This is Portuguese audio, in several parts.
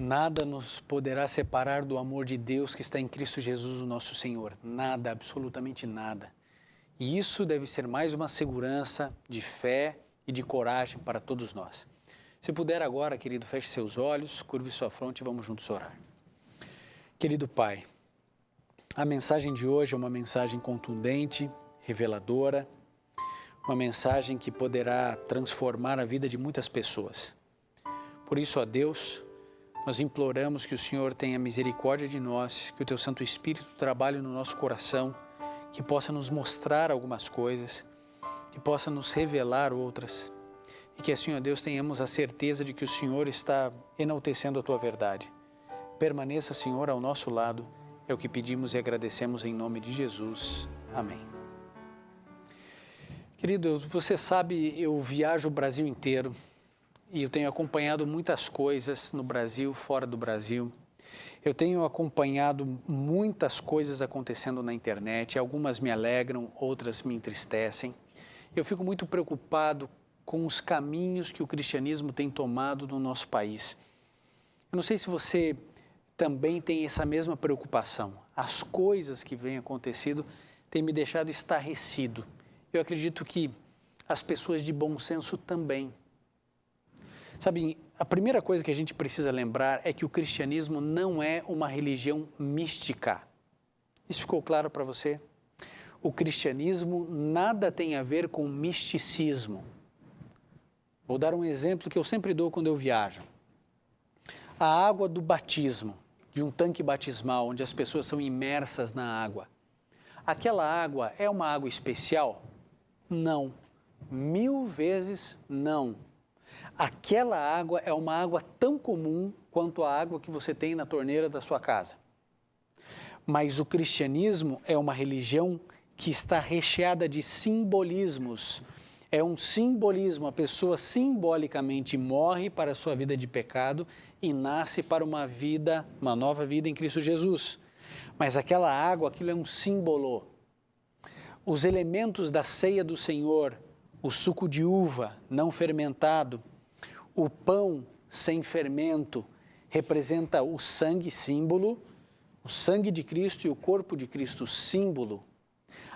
Nada nos poderá separar do amor de Deus que está em Cristo Jesus, o nosso Senhor. Nada, absolutamente nada. E isso deve ser mais uma segurança de fé e de coragem para todos nós. Se puder agora, querido, feche seus olhos, curve sua fronte e vamos juntos orar. Querido Pai, a mensagem de hoje é uma mensagem contundente, reveladora, uma mensagem que poderá transformar a vida de muitas pessoas. Por isso, ó Deus, nós imploramos que o Senhor tenha misericórdia de nós, que o Teu Santo Espírito trabalhe no nosso coração, que possa nos mostrar algumas coisas, que possa nos revelar outras, e que assim, ó Deus, tenhamos a certeza de que o Senhor está enaltecendo a Tua verdade. Permaneça, Senhor, ao nosso lado, é o que pedimos e agradecemos em nome de Jesus. Amém. Querido, você sabe, eu viajo o Brasil inteiro e eu tenho acompanhado muitas coisas no Brasil, fora do Brasil. Eu tenho acompanhado muitas coisas acontecendo na internet, algumas me alegram, outras me entristecem. Eu fico muito preocupado com os caminhos que o cristianismo tem tomado no nosso país. Eu não sei se você também tem essa mesma preocupação. As coisas que vêm acontecendo têm me deixado estarrecido. Eu acredito que as pessoas de bom senso também. Sabe, a primeira coisa que a gente precisa lembrar é que o cristianismo não é uma religião mística. Isso ficou claro para você? O cristianismo nada tem a ver com misticismo. Vou dar um exemplo que eu sempre dou quando eu viajo. A água do batismo, de um tanque batismal, onde as pessoas são imersas na água. Aquela água é uma água especial? Não. 1000 vezes não. Aquela água é uma água tão comum quanto a água que você tem na torneira da sua casa. Mas o cristianismo é uma religião que está recheada de simbolismos. É um simbolismo, a pessoa simbolicamente morre para a sua vida de pecado e nasce para uma nova vida em Cristo Jesus. Mas aquela água, aquilo é um símbolo. Os elementos da ceia do Senhor, o suco de uva não fermentado, o pão sem fermento, representa o sangue, símbolo, o sangue de Cristo e o corpo de Cristo, símbolo.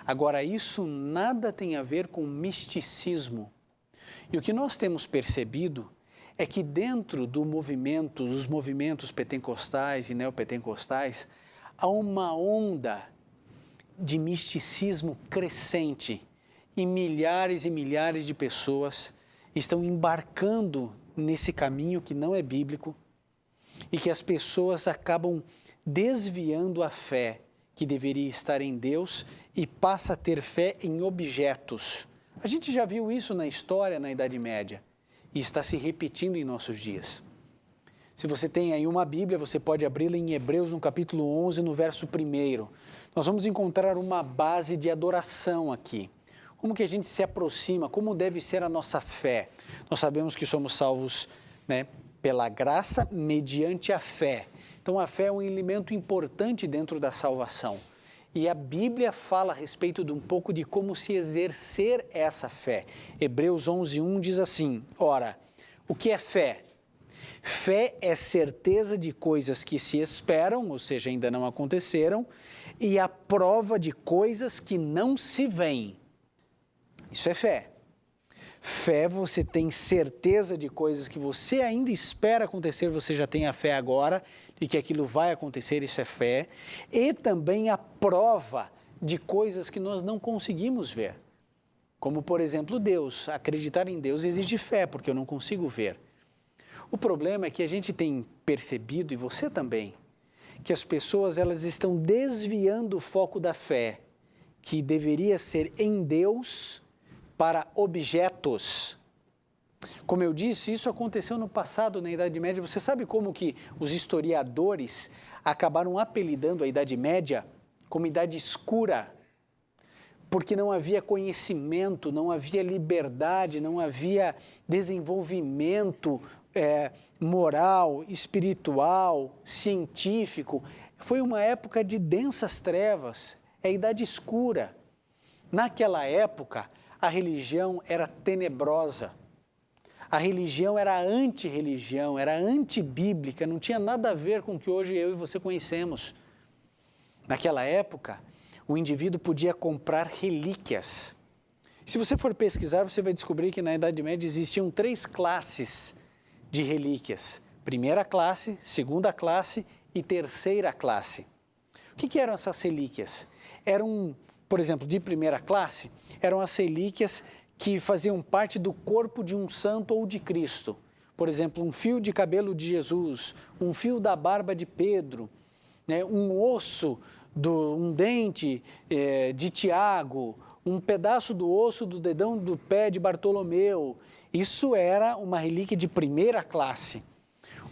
Agora, isso nada tem a ver com misticismo. E o que nós temos percebido é que dentro dos movimentos pentecostais e neopentecostais, há uma onda de misticismo crescente e milhares de pessoas estão embarcando nesse caminho que não é bíblico e que as pessoas acabam desviando a fé que deveria estar em Deus e passa a ter fé em objetos. A gente já viu isso na história, na Idade Média, e está se repetindo em nossos dias. Se você tem aí uma Bíblia, você pode abri-la em Hebreus, no capítulo 11, no verso 1. Nós vamos encontrar uma base de adoração aqui. Como que a gente se aproxima, como deve ser a nossa fé. Nós sabemos que somos salvos, pela graça mediante a fé. Então, a fé é um elemento importante dentro da salvação. E a Bíblia fala a respeito de um pouco de como se exercer essa fé. Hebreus 11:1 diz assim, ora, o que é fé? Fé é certeza de coisas que se esperam, ou seja, ainda não aconteceram, e a prova de coisas que não se veem. Isso é fé. Fé, você tem certeza de coisas que você ainda espera acontecer, você já tem a fé agora de que aquilo vai acontecer, isso é fé. E também a prova de coisas que nós não conseguimos ver. Como, por exemplo, Deus. Acreditar em Deus exige fé, porque eu não consigo ver. O problema é que a gente tem percebido, e você também, que as pessoas elas estão desviando o foco da fé, que deveria ser em Deus, para objetos. Como eu disse, isso aconteceu no passado, na Idade Média. Você sabe como que os historiadores acabaram apelidando a Idade Média como Idade Escura? Porque não havia conhecimento, não havia liberdade, não havia desenvolvimento moral, espiritual, científico. Foi uma época de densas trevas, é a Idade Escura. Naquela época, a religião era tenebrosa. A religião era anti-religião, era antibíblica, não tinha nada a ver com o que hoje eu e você conhecemos. Naquela época, o indivíduo podia comprar relíquias. Se você for pesquisar, você vai descobrir que na Idade Média existiam 3 classes de relíquias. Primeira classe, segunda classe e terceira classe. O que eram essas relíquias? Eram, por exemplo, de primeira classe, eram as relíquias que faziam parte do corpo de um santo ou de Cristo. Por exemplo, um fio de cabelo de Jesus, um fio da barba de Pedro, né, um osso, um dente de Tiago, um pedaço do osso do dedão do pé de Bartolomeu. Isso era uma relíquia de primeira classe.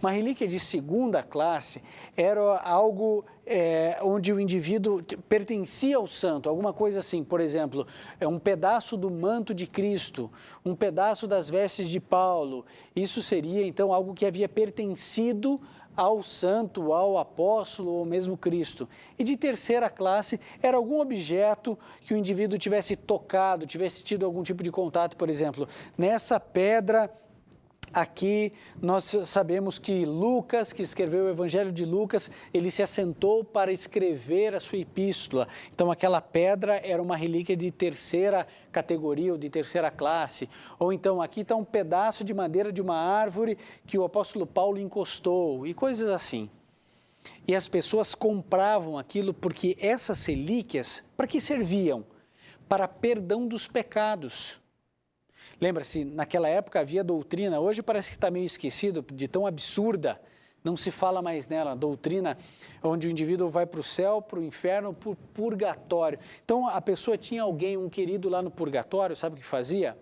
Uma relíquia de segunda classe era algo onde o indivíduo pertencia ao santo, alguma coisa assim, por exemplo, um pedaço do manto de Cristo, um pedaço das vestes de Paulo. Isso seria, então, algo que havia pertencido ao santo, ao apóstolo ou mesmo Cristo. E de terceira classe era algum objeto que o indivíduo tivesse tocado, tivesse tido algum tipo de contato, por exemplo, nessa pedra. Aqui nós sabemos que Lucas, que escreveu o Evangelho de Lucas, ele se assentou para escrever a sua epístola. Então aquela pedra era uma relíquia de terceira categoria ou de terceira classe. Ou então aqui está um pedaço de madeira de uma árvore que o apóstolo Paulo encostou e coisas assim. E as pessoas compravam aquilo porque essas relíquias, para que serviam? Para perdão dos pecados. Lembra-se, naquela época havia doutrina, hoje parece que está meio esquecido, de tão absurda, não se fala mais nela, doutrina onde o indivíduo vai para o céu, para o inferno, para o purgatório. Então a pessoa tinha alguém, um querido lá no purgatório, sabe o que fazia?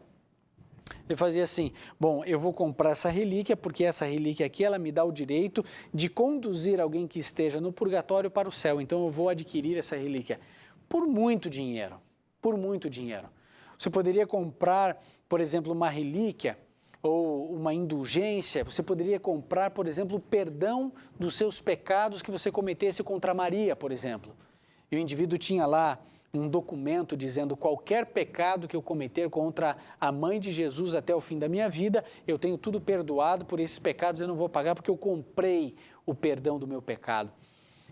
Ele fazia assim, bom, eu vou comprar essa relíquia, porque essa relíquia aqui, ela me dá o direito de conduzir alguém que esteja no purgatório para o céu, então eu vou adquirir essa relíquia por muito dinheiro, por muito dinheiro. Você poderia comprar, por exemplo, uma relíquia ou uma indulgência, você poderia comprar, por exemplo, o perdão dos seus pecados que você cometesse contra Maria, por exemplo. E o indivíduo tinha lá um documento dizendo qualquer pecado que eu cometer contra a mãe de Jesus até o fim da minha vida, eu tenho tudo perdoado, por esses pecados eu não vou pagar porque eu comprei o perdão do meu pecado.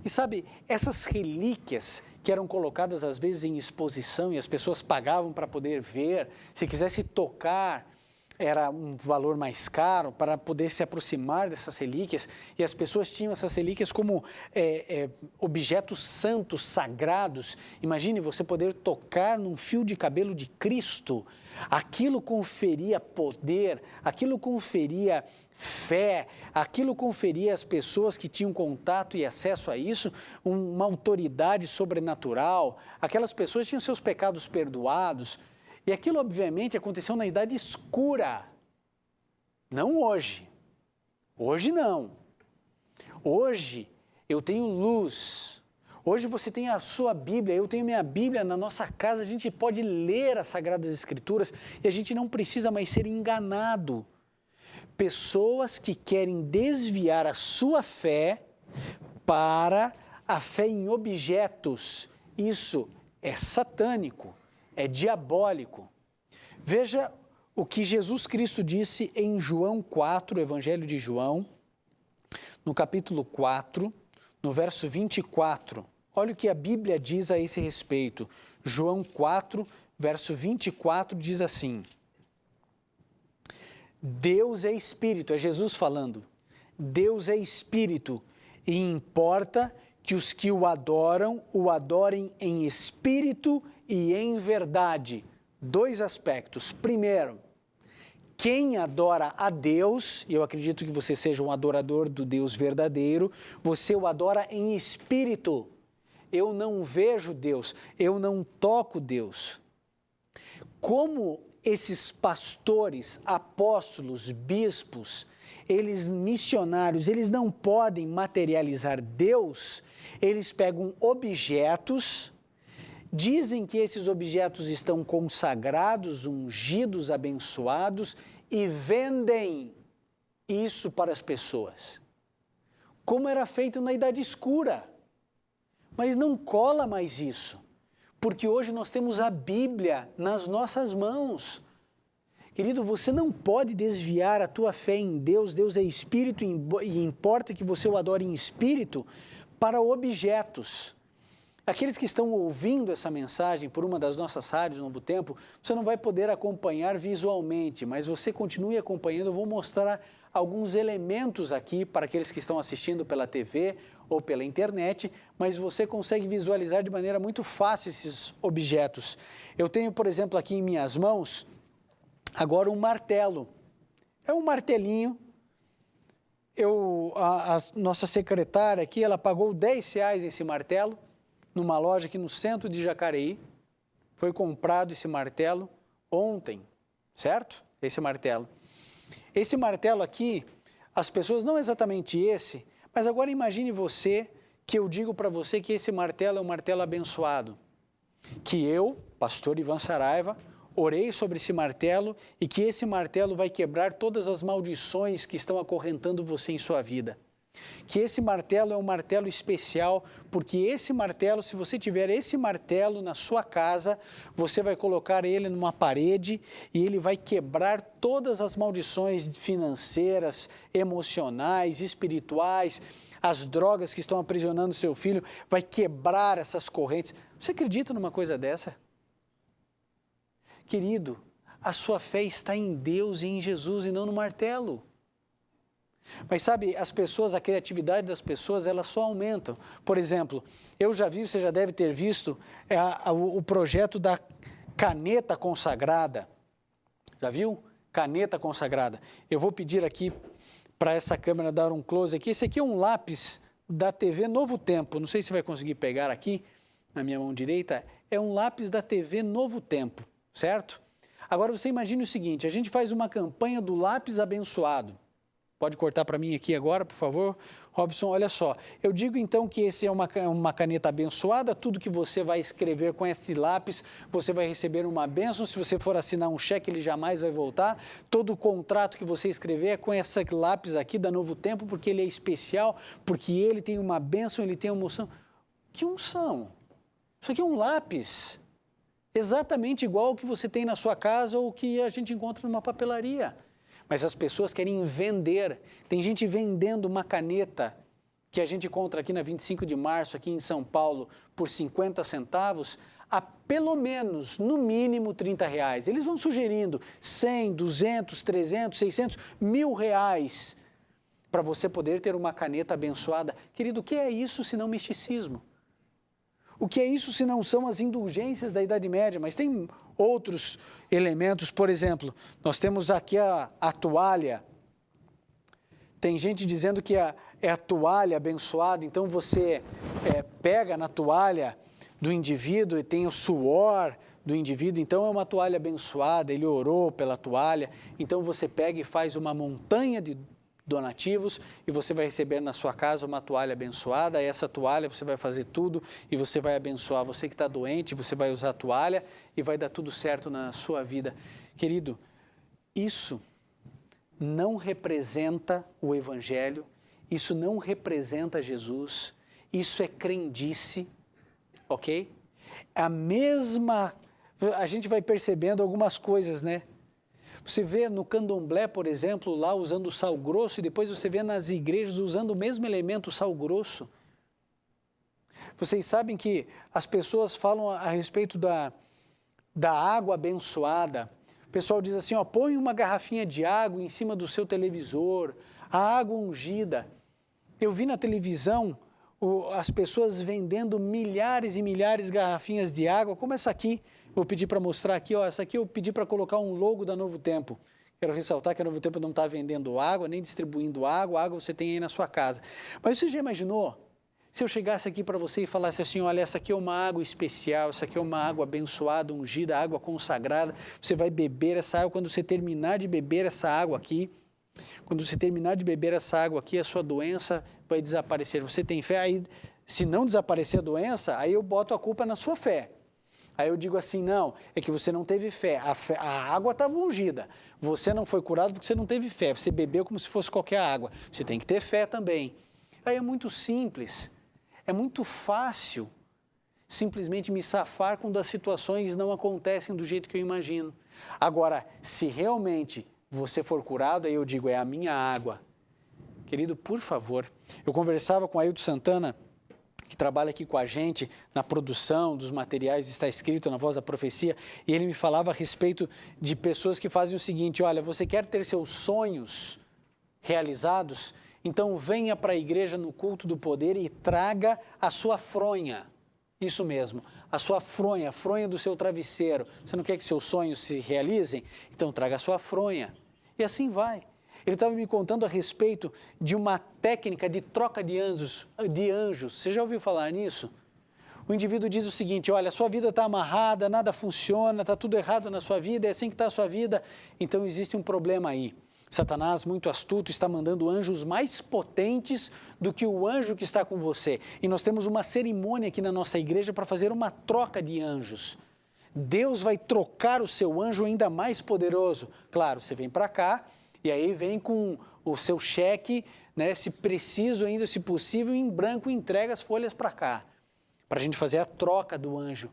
E sabe, essas relíquias que eram colocadas às vezes em exposição e as pessoas pagavam para poder ver, se quisesse tocar, era um valor mais caro para poder se aproximar dessas relíquias, e as pessoas tinham essas relíquias como objetos santos, sagrados. Imagine você poder tocar num fio de cabelo de Cristo, aquilo conferia poder, aquilo conferia fé, aquilo conferia às pessoas que tinham contato e acesso a isso uma autoridade sobrenatural, aquelas pessoas tinham seus pecados perdoados, e aquilo obviamente aconteceu na Idade Escura, não hoje, hoje não, hoje eu tenho luz, hoje você tem a sua Bíblia, eu tenho minha Bíblia na nossa casa, a gente pode ler as Sagradas Escrituras e a gente não precisa mais ser enganado. Pessoas que querem desviar a sua fé para a fé em objetos, isso é satânico, é diabólico. Veja o que Jesus Cristo disse em João 4, Evangelho de João, no capítulo 4, no verso 24. Olha o que a Bíblia diz a esse respeito. João 4, verso 24 diz assim: Deus é Espírito, é Jesus falando. Deus é Espírito e importa que os que o adorem em espírito e em verdade. 2 aspectos. Primeiro, quem adora a Deus, e eu acredito que você seja um adorador do Deus verdadeiro, você o adora em espírito. Eu não vejo Deus, eu não toco Deus. Como esses pastores, apóstolos, bispos, eles missionários, eles não podem materializar Deus, eles pegam objetos, dizem que esses objetos estão consagrados, ungidos, abençoados e vendem isso para as pessoas. Como era feito na Idade Escura. Mas não cola mais isso, porque hoje nós temos a Bíblia nas nossas mãos. Querido, você não pode desviar a tua fé em Deus. Deus é espírito e importa que você o adore em espírito para objetos. Aqueles que estão ouvindo essa mensagem por uma das nossas rádios Novo Tempo, você não vai poder acompanhar visualmente, mas você continue acompanhando. Eu vou mostrar alguns elementos aqui para aqueles que estão assistindo pela TV ou pela internet, mas você consegue visualizar de maneira muito fácil esses objetos. Eu tenho, por exemplo, aqui em minhas mãos, agora um martelo. É um martelinho. A nossa secretária aqui, ela pagou R$10 nesse martelo, numa loja aqui no centro de Jacareí. Foi comprado esse martelo ontem, certo? Esse martelo. Esse martelo aqui, as pessoas, não exatamente esse, mas agora imagine você, que eu digo para você que esse martelo é um martelo abençoado. Que eu, pastor Ivan Saraiva, orei sobre esse martelo e que esse martelo vai quebrar todas as maldições que estão acorrentando você em sua vida. Que esse martelo é um martelo especial, porque esse martelo, se você tiver esse martelo na sua casa, você vai colocar ele numa parede e ele vai quebrar todas as maldições financeiras, emocionais, espirituais, as drogas que estão aprisionando seu filho, vai quebrar essas correntes. Você acredita numa coisa dessa? Querido, a sua fé está em Deus e em Jesus e não no martelo. Mas sabe, as pessoas, a criatividade das pessoas, elas só aumentam. Por exemplo, eu já vi, você já deve ter visto, o projeto da caneta consagrada. Já viu? Caneta consagrada. Eu vou pedir aqui para essa câmera dar um close aqui. Esse aqui é um lápis da TV Novo Tempo. Não sei se vai conseguir pegar aqui, na minha mão direita. É um lápis da TV Novo Tempo, certo? Agora você imagine o seguinte, a gente faz uma campanha do lápis abençoado. Pode cortar para mim aqui agora, por favor. Robson, olha só. Eu digo então que esse é uma caneta abençoada. Tudo que você vai escrever com esse lápis, você vai receber uma bênção. Se você for assinar um cheque, ele jamais vai voltar. Todo o contrato que você escrever é com esse lápis aqui da Novo Tempo, porque ele é especial, porque ele tem uma bênção, ele tem uma unção. Que unção? Isso aqui é um lápis. Exatamente igual ao que você tem na sua casa ou que a gente encontra numa papelaria. Mas as pessoas querem vender. Tem gente vendendo uma caneta que a gente encontra aqui na 25 de março, aqui em São Paulo, por 50 centavos, a pelo menos, no mínimo, R$30. Eles vão sugerindo 100, 200, 300, 600, R$1.000 para você poder ter uma caneta abençoada. Querido, o que é isso se não misticismo? O que é isso se não são as indulgências da Idade Média? Mas tem outros elementos, por exemplo, nós temos aqui a toalha. Tem gente dizendo que é a toalha abençoada, então você pega na toalha do indivíduo e tem o suor do indivíduo, então é uma toalha abençoada, ele orou pela toalha, então você pega e faz uma montanha de donativos e você vai receber na sua casa uma toalha abençoada. Essa toalha você vai fazer tudo e você vai abençoar. Você que está doente, você vai usar a toalha e vai dar tudo certo na sua vida. Querido, isso não representa o Evangelho, isso não representa Jesus, isso é crendice, ok? A gente vai percebendo algumas coisas, né? Você vê no candomblé, por exemplo, lá usando sal grosso, e depois você vê nas igrejas usando o mesmo elemento, o sal grosso. Vocês sabem que as pessoas falam a respeito da água abençoada. O pessoal diz assim, ó, põe uma garrafinha de água em cima do seu televisor, a água ungida. Eu vi na televisão as pessoas vendendo milhares e milhares de garrafinhas de água, como essa aqui. Vou pedir para mostrar aqui, ó, essa aqui eu pedi para colocar um logo da Novo Tempo. Quero ressaltar que a Novo Tempo não está vendendo água, nem distribuindo água, água você tem aí na sua casa. Mas você já imaginou, se eu chegasse aqui para você e falasse assim, olha, essa aqui é uma água especial, essa aqui é uma água abençoada, ungida, água consagrada, você vai beber essa água, quando você terminar de beber essa água aqui, a sua doença vai desaparecer. Você tem fé? Aí, se não desaparecer a doença, aí eu boto a culpa na sua fé. Aí eu digo assim, não, é que você não teve fé, a água estava ungida, você não foi curado porque você não teve fé, você bebeu como se fosse qualquer água, você tem que ter fé também. Aí é muito simples, é muito fácil simplesmente me safar quando as situações não acontecem do jeito que eu imagino. Agora, se realmente você for curado, aí eu digo, é a minha água. Querido, por favor, eu conversava com Ailton Santana, que trabalha aqui com a gente na produção dos materiais, está escrito na Voz da Profecia, e ele me falava a respeito de pessoas que fazem o seguinte, olha, você quer ter seus sonhos realizados? Então venha para a igreja no culto do poder e traga a sua fronha. Isso mesmo, a sua fronha, a fronha do seu travesseiro. Você não quer que seus sonhos se realizem? Então traga a sua fronha. E assim vai. Ele estava me contando a respeito de uma técnica de troca de anjos. Você já ouviu falar nisso? O indivíduo diz o seguinte, olha, a sua vida está amarrada, nada funciona, está tudo errado na sua vida, é assim que está a sua vida. Então existe um problema aí. Satanás, muito astuto, está mandando anjos mais potentes do que o anjo que está com você. E nós temos uma cerimônia aqui na nossa igreja para fazer uma troca de anjos. Deus vai trocar o seu anjo ainda mais poderoso. Claro, você vem para cá e aí vem com o seu cheque, né, se preciso ainda, se possível, em branco, entrega as folhas para cá, para a gente fazer a troca do anjo.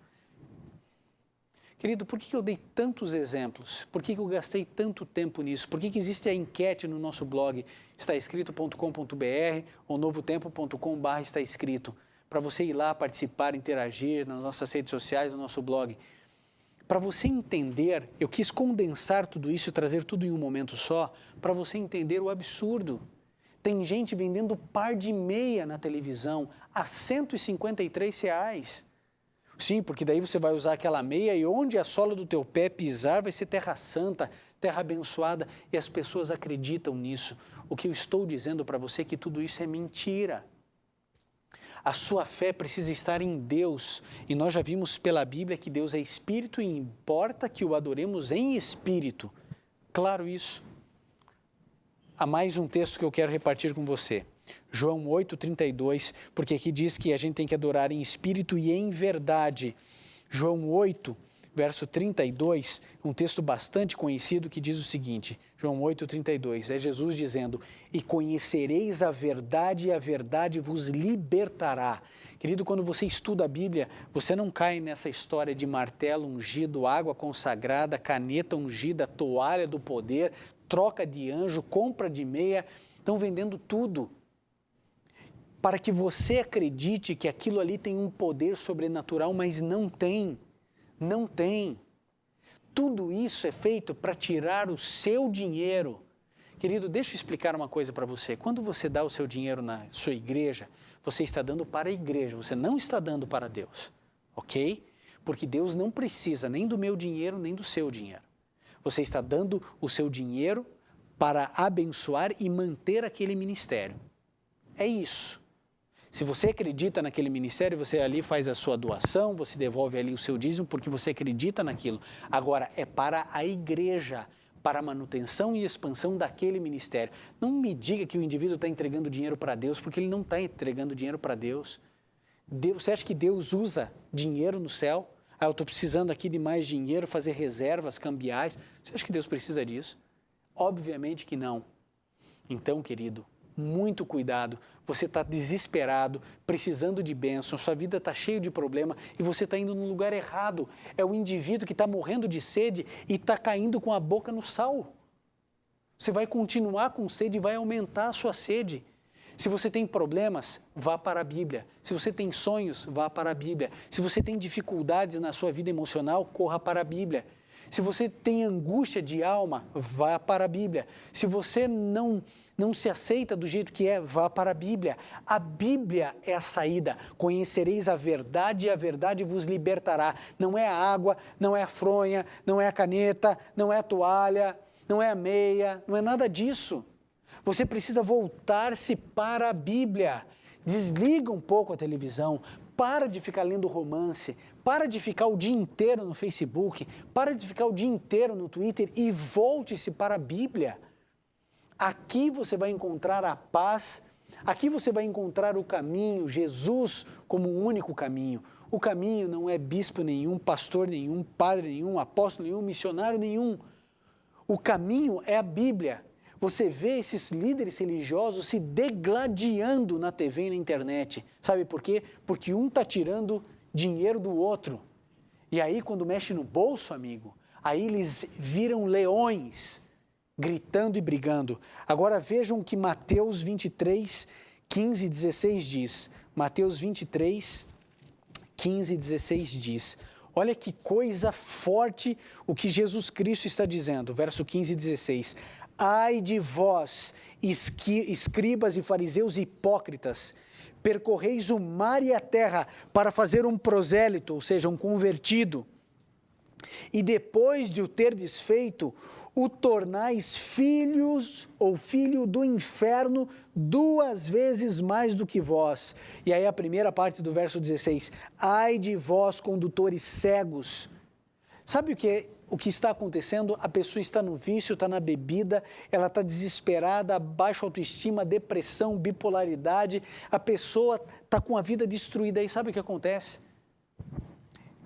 Querido, por que eu dei tantos exemplos? Por que eu gastei tanto tempo nisso? Por que existe a enquete no nosso blog, estaescrito.com.br ou novotempo.com.br está escrito, para você ir lá participar, interagir nas nossas redes sociais, no nosso blog. Para você entender, eu quis condensar tudo isso e trazer tudo em um momento só, para você entender o absurdo. Tem gente vendendo par de meia na televisão a R$ 153. Sim, porque daí você vai usar aquela meia e onde a sola do teu pé pisar vai ser terra santa, terra abençoada, e as pessoas acreditam nisso. O que eu estou dizendo para você é que tudo isso é mentira. A sua fé precisa estar em Deus, e nós já vimos pela Bíblia que Deus é Espírito e importa que o adoremos em Espírito. Claro isso. Há mais um texto que eu quero repartir com você. João 8,32, porque aqui diz que a gente tem que adorar em espírito e em verdade. João 8, verso 32, um texto bastante conhecido que diz o seguinte, João 8,32, é Jesus dizendo, e conhecereis a verdade e a verdade vos libertará. Querido, quando você estuda a Bíblia, você não cai nessa história de martelo ungido, água consagrada, caneta ungida, toalha do poder, troca de anjo, compra de meia, estão vendendo tudo. Para que você acredite que aquilo ali tem um poder sobrenatural, mas não tem. Não tem. Tudo isso é feito para tirar o seu dinheiro. Querido, deixa eu explicar uma coisa para você. Quando você dá o seu dinheiro na sua igreja, você está dando para a igreja, você não está dando para Deus. Ok? Porque Deus não precisa nem do meu dinheiro, nem do seu dinheiro. Você está dando o seu dinheiro para abençoar e manter aquele ministério. É isso. Se você acredita naquele ministério, você ali faz a sua doação, você devolve ali o seu dízimo porque você acredita naquilo. Agora, é para a igreja, para a manutenção e expansão daquele ministério. Não me diga que o indivíduo está entregando dinheiro para Deus, porque ele não está entregando dinheiro para Deus. Você acha que Deus usa dinheiro no céu? Ah, eu estou precisando aqui de mais dinheiro, fazer reservas cambiais. Você acha que Deus precisa disso? Obviamente que não. Então, querido, muito cuidado, você está desesperado, precisando de bênção, sua vida está cheia de problema e você está indo no lugar errado. É o indivíduo que está morrendo de sede e está caindo com a boca no sal. Você vai continuar com sede e vai aumentar a sua sede. Se você tem problemas, vá para a Bíblia. Se você tem sonhos, vá para a Bíblia. Se você tem dificuldades na sua vida emocional, corra para a Bíblia. Se você tem angústia de alma, vá para a Bíblia. Se você não se aceita do jeito que é, vá para a Bíblia. A Bíblia é a saída. Conhecereis a verdade e a verdade vos libertará. Não é a água, não é a fronha, não é a caneta, não é a toalha, não é a meia, não é nada disso. Você precisa voltar-se para a Bíblia. Desliga um pouco a televisão, para de ficar lendo romance, para de ficar o dia inteiro no Facebook, para de ficar o dia inteiro no Twitter e volte-se para a Bíblia. Aqui você vai encontrar a paz, aqui você vai encontrar o caminho, Jesus como o único caminho. O caminho não é bispo nenhum, pastor nenhum, padre nenhum, apóstolo nenhum, missionário nenhum. O caminho é a Bíblia. Você vê esses líderes religiosos se degladiando na TV e na internet. Sabe por quê? Porque um está tirando dinheiro do outro. E aí, quando mexe no bolso, amigo, Aí eles viram leões gritando e brigando. Agora vejam o que Mateus 23, 15 e 16 diz. Mateus 23, 15 e 16 diz. Olha que coisa forte o que Jesus Cristo está dizendo. Verso 15 e 16. Ai de vós, escribas e fariseus hipócritas, percorreis o mar e a terra para fazer um prosélito, ou seja, um convertido. E depois de o terdes feito, o tornais filhos ou filho do inferno 2 vezes mais do que vós. E aí a primeira parte do verso 16, ai de vós condutores cegos. Sabe o que está acontecendo? A pessoa está no vício, está na bebida, ela está desesperada, baixa autoestima, depressão, bipolaridade, a pessoa está com a vida destruída. E sabe o que acontece?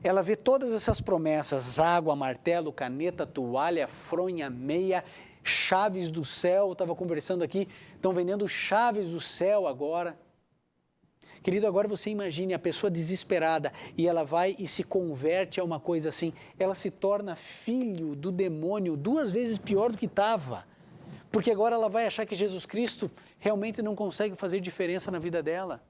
Ela vê todas essas promessas, água, martelo, caneta, toalha, fronha, meia, chaves do céu. Eu estava conversando aqui, estão vendendo chaves do céu agora. Querido, agora você imagine a pessoa desesperada e ela vai e se converte a uma coisa assim. Ela se torna filho do demônio 2 vezes pior do que estava. Porque agora ela vai achar que Jesus Cristo realmente não consegue fazer diferença na vida dela.